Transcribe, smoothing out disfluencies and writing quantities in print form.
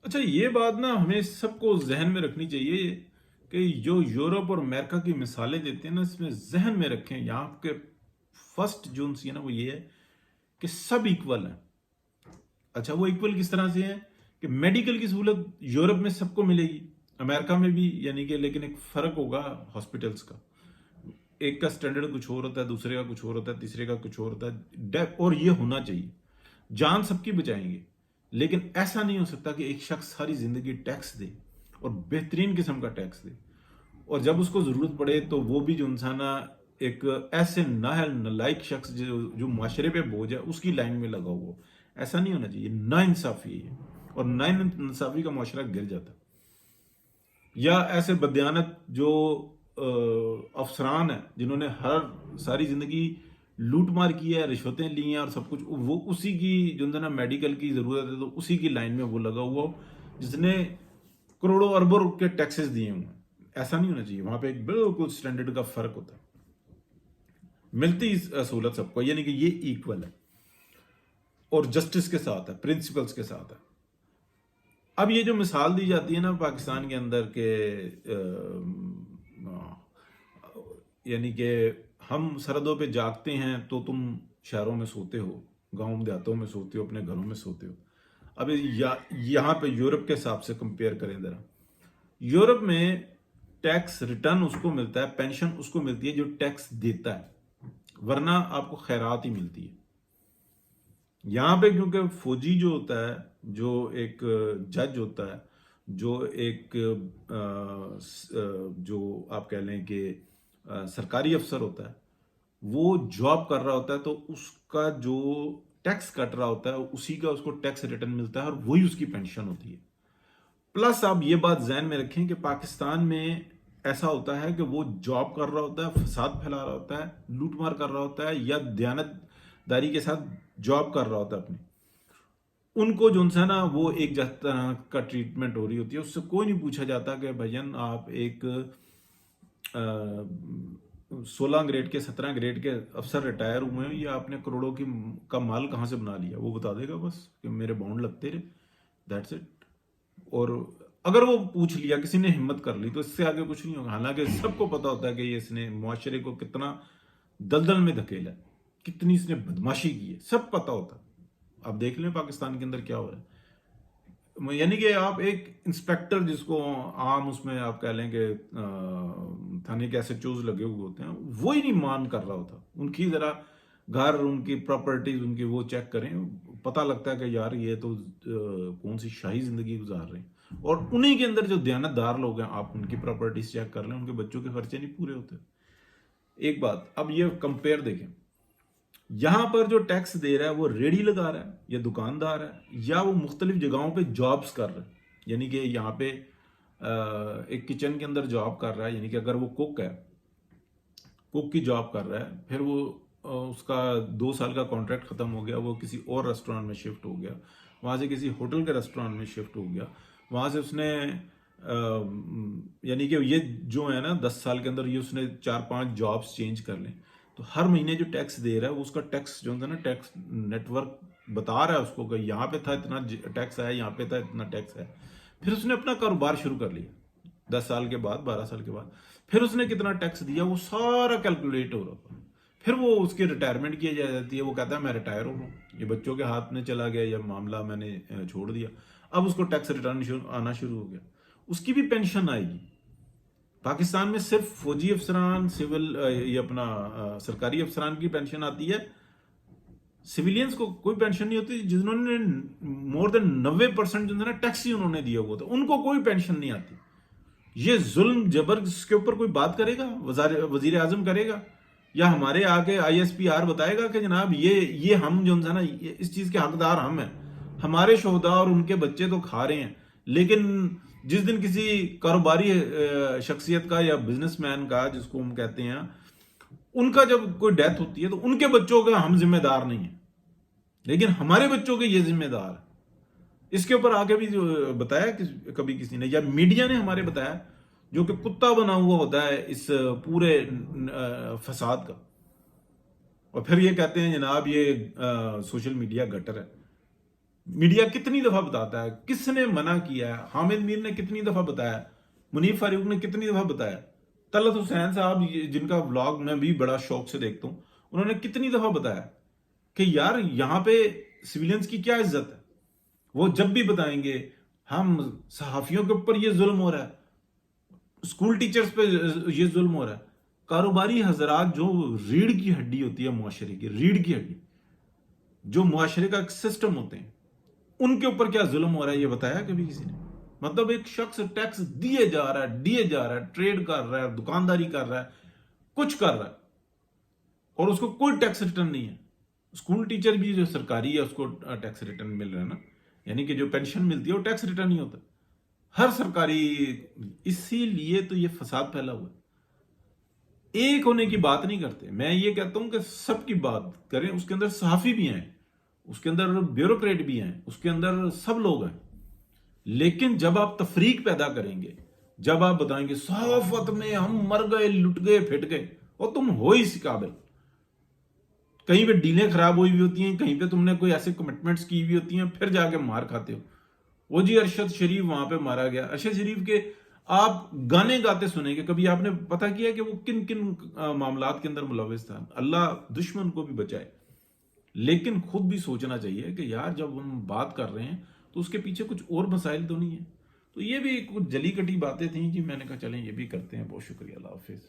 اچھا، یہ بات نا ہمیں سب کو ذہن میں رکھنی چاہیے کہ جو یورپ اور امریکہ کی مثالیں دیتے ہیں نا، اس میں ذہن میں رکھیں یہاں کے فرسٹ جو سی ہے نا وہ یہ ہے کہ سب ایکول ہیں۔ اچھا، وہ ایکول کس طرح سے ہیں کہ میڈیکل کی سہولت یورپ میں سب کو ملے گی، امریکہ میں بھی، یعنی کہ لیکن ایک فرق ہوگا ہاسپٹلس کا۔ ایک کا سٹینڈرڈ کچھ اور ہوتا ہے، دوسرے کا کچھ اور ہوتا ہے، تیسرے کا کچھ اور ہوتا ہے، اور یہ ہونا چاہیے۔ جان سب کی بچائیں گے، لیکن ایسا نہیں ہو سکتا کہ ایک شخص ساری زندگی ٹیکس دے اور بہترین قسم کا ٹیکس دے، اور جب اس کو ضرورت پڑے تو وہ بھی جو انسان ایک ایسے نااہل نالائق شخص جو معاشرے پہ بوجھ ہے اس کی لائن میں لگا ہوا۔ ایسا نہیں ہونا چاہیے، نا انصافی ہے اور نا انصافی کا معاشرہ گر جاتا ہے۔ یا ایسے بدیانت جو افسران ہیں جنہوں نے ساری زندگی لوٹ مار کی ہے، رشوتیں لی ہیں اور سب کچھ، وہ اسی کی جو ہے نا میڈیکل کی ضرورت ہے تو اسی کی لائن میں وہ لگا ہوا ہو جس نے کروڑوں اربوں کے ٹیکسز دیے ہوئے ہیں۔ ایسا نہیں ہونا چاہیے، وہاں پہ ایک بالکل سٹینڈرڈ کا فرق ہوتا ہے، ملتی سہولت سب کو، یعنی کہ یہ ایکول ہے اور جسٹس کے ساتھ ہے، پرنسپلز کے ساتھ ہے۔ اب یہ جو مثال دی جاتی ہے نا پاکستان کے اندر کہ یعنی کہ ہم سرحدوں پہ جاگتے ہیں تو تم شہروں میں سوتے ہو، گاؤں دیہاتوں میں سوتے ہو، اپنے گھروں میں سوتے ہو۔ اب یہاں پہ یورپ کے حساب سے کمپیئر کریں ذرا۔ یورپ میں ٹیکس ریٹرن اس کو ملتا ہے، پینشن اس کو ملتی ہے جو ٹیکس دیتا ہے، ورنہ آپ کو خیرات ہی ملتی ہے۔ یہاں پہ کیونکہ فوجی جو ہوتا ہے، جو ایک جج ہوتا ہے، جو ایک جو آپ کہہ لیں کہ سرکاری افسر ہوتا ہے، وہ جاب کر رہا ہوتا ہے تو اس کا جو ٹیکس کٹ رہا ہوتا ہے اسی کا اس کو ٹیکس ریٹرن ملتا ہے اور وہی اس کی پینشن ہوتی ہے۔ پلس آپ یہ بات ذہن میں رکھیں کہ پاکستان میں ایسا ہوتا ہے کہ وہ جاب کر رہا ہوتا ہے، فساد پھیلا رہا ہوتا ہے، لوٹ مار کر رہا ہوتا ہے، یا دیانت داری کے ساتھ جاب کر رہا ہوتا ہے اپنی، ان کو جو ہے نا وہ ایک طرح کا ٹریٹمنٹ ہو رہی ہوتی ہے۔ اس سے کوئی نہیں پوچھا جاتا کہ بھائین آپ ایک 16 گریڈ کے 17 گریڈ کے افسر ریٹائر ہوئے ہیں، یا آپ نے کروڑوں کا مال کہاں سے بنا لیا، وہ بتا دے گا بس کہ میرے بانڈ لگتے رہے، دیٹس اٹ۔ اور اگر وہ پوچھ لیا، کسی نے ہمت کر لی، تو اس سے آگے کچھ نہیں ہوگا، حالانکہ سب کو پتا ہوتا ہے کہ یہ اس نے معاشرے کو کتنا دلدل میں دھکیلا ہے، کتنی اس نے بدماشی کی ہے، سب پتا ہوتا ہے۔ آپ دیکھ لیں پاکستان کے اندر کیا ہو رہا ہے، یعنی کہ آپ ایک انسپیکٹر جس کو عام اس میں آپ کہہ لیں کہ تھانے کے ایسے چوز لگے ہوئے ہوتے ہیں، وہی نہیں مان کر رہا ہوتا۔ ان کی ذرا گھر، ان کی پراپرٹیز، ان کی وہ چیک کریں، پتہ لگتا ہے کہ یار یہ تو کون سی شاہی زندگی گزار رہے ہیں۔ اور انہی کے اندر جو دیانت دار لوگ ہیں، آپ ان کی پراپرٹیز چیک کر لیں، ان کے بچوں کے خرچے نہیں پورے ہوتے۔ ایک بات اب یہ کمپیئر دیکھیں، یہاں پر جو ٹیکس دے رہا ہے وہ ریڑھی لگا رہا ہے یا دکاندار ہے، یا وہ مختلف جگہوں پہ جابز کر رہا ہے، یعنی کہ یہاں پہ ایک کچن کے اندر جاب کر رہا ہے، یعنی کہ اگر وہ کوک ہے، کوک کی جاب کر رہا ہے، پھر وہ اس کا 2 سال کا کانٹریکٹ ختم ہو گیا، وہ کسی اور ریسٹورانٹ میں شفٹ ہو گیا، وہاں سے کسی ہوٹل کے ریسٹورانٹ میں شفٹ ہو گیا، وہاں سے اس نے یعنی کہ یہ جو ہے نا 10 سال کے اندر یہ اس نے 4-5 جابز چینج کر لیں، تو ہر مہینے جو ٹیکس دے رہا ہے وہ اس کا ٹیکس جو ہے نا ٹیکس نیٹ ورک بتا رہا ہے اس کو کہ یہاں پہ تھا اتنا ٹیکس ہے، یہاں پہ تھا اتنا ٹیکس ہے۔ پھر اس نے اپنا کاروبار شروع کر لیا 10 سال کے بعد، 12 سال کے بعد، پھر اس نے کتنا ٹیکس دیا وہ سارا کیلکولیٹ ہو رہا تھا۔ پھر وہ اس کی ریٹائرمنٹ کی جاتی ہے، وہ کہتا ہے میں ریٹائر ہو رہا ہوں، یہ بچوں کے ہاتھ میں چلا گیا یا معاملہ میں نے چھوڑ دیا، اب اس کو ٹیکس ریٹرن آنا شروع ہو گیا، اس کی بھی پینشن آئے گی۔ پاکستان میں صرف فوجی افسران، سول یہ اپنا سرکاری افسران کی پینشن آتی ہے، سویلینز کو کوئی پینشن نہیں ہوتی، جنہوں نے مور دین 90% جو ہے نا ٹیکس ہی انہوں نے دیا ہوا تھا، ان کو کوئی پینشن نہیں آتی۔ یہ ظلم جبر اس کے اوپر کوئی بات کرے گا، وزیر اعظم کرے گا، یا ہمارے آگے ISPR بتائے گا کہ جناب یہ ہم جو ہے نا اس چیز کے حقدار ہم ہیں، ہمارے شہداء اور ان کے بچے تو کھا رہے ہیں، لیکن جس دن کسی کاروباری شخصیت کا یا بزنس مین کا جس کو ہم کہتے ہیں، ان کا جب کوئی ڈیتھ ہوتی ہے تو ان کے بچوں کا ہم ذمہ دار نہیں ہیں، لیکن ہمارے بچوں کے یہ ذمہ دار ہے۔ اس کے اوپر آگے بھی بتایا کبھی کسی نے، یا میڈیا نے ہمارے بتایا، جو کہ کتا بنا ہوا ہوتا ہے اس پورے فساد کا، اور پھر یہ کہتے ہیں جناب یہ سوشل میڈیا گٹر ہے۔ میڈیا کتنی دفعہ بتاتا ہے، کس نے منع کیا ہے؟ حامد میر نے کتنی دفعہ بتایا، منیف فاروق نے کتنی دفعہ بتایا، طلعت حسین صاحب جن کا ولاگ میں بھی بڑا شوق سے دیکھتا ہوں، انہوں نے کتنی دفعہ بتایا کہ یار یہاں پہ سویلینز کی کیا عزت ہے۔ وہ جب بھی بتائیں گے ہم صحافیوں کے اوپر یہ ظلم ہو رہا ہے، اسکول ٹیچرز پہ یہ ظلم ہو رہا ہے، کاروباری حضرات جو ریڑھ کی ہڈی ہوتی ہے معاشرے کی، ریڑھ کی ہڈی جو معاشرے کا ایک سسٹم ہوتے ہیں، ان کے اوپر کیا ظلم ہو رہا ہے یہ بتایا کبھی کسی نے؟ مطلب ایک شخص ٹیکس دیے جا رہا ہے، ٹریڈ کر رہا ہے، دکانداری کر رہا ہے، کچھ کر رہا ہے، اور اس کو کوئی ٹیکس ریٹرن نہیں ہے۔ اسکول ٹیچر بھی جو سرکاری ہے اس کو ٹیکس ریٹرن مل رہا ہے نا، یعنی کہ جو پینشن ملتی ہے وہ ٹیکس ریٹرن نہیں ہوتا ہر سرکاری۔ اسی لیے تو یہ فساد پھیلا ہوا ہے۔ ایک ہونے کی بات نہیں کرتے، میں یہ کہتا ہوں کہ سب کی بات کریں، اس کے اندر صحافی بھی ہیں، اس کے اندر بیوروکریٹ بھی ہیں، اس کے اندر سب لوگ ہیں، لیکن جب آپ تفریق پیدا کریں گے، جب آپ بتائیں گے صحافت میں ہم مر گئے، لٹ گئے، پھٹ گئے، اور تم ہو ہی اس قابل، کہیں پہ ڈیلیں خراب ہوئی ہوئی ہوتی ہیں، کہیں پہ تم نے کوئی ایسے کمٹمنٹس کی ہوئی ہوتی ہیں، پھر جا کے مار کھاتے ہو۔ وہ جی ارشد شریف وہاں پہ مارا گیا، ارشد شریف کے آپ گانے گاتے سنیں گے، کبھی آپ نے پتہ کیا کہ وہ کن کن معاملات کے اندر ملوث تھا؟ اللہ دشمن کو بھی بچائے۔ لیکن خود بھی سوچنا چاہیے کہ یار جب ہم بات کر رہے ہیں تو اس کے پیچھے کچھ اور مسائل تو نہیں ہیں۔ تو یہ بھی کچھ جلی کٹی باتیں تھیں جی، میں نے کہا چلیں یہ بھی کرتے ہیں۔ بہت شکریہ، اللہ حافظ۔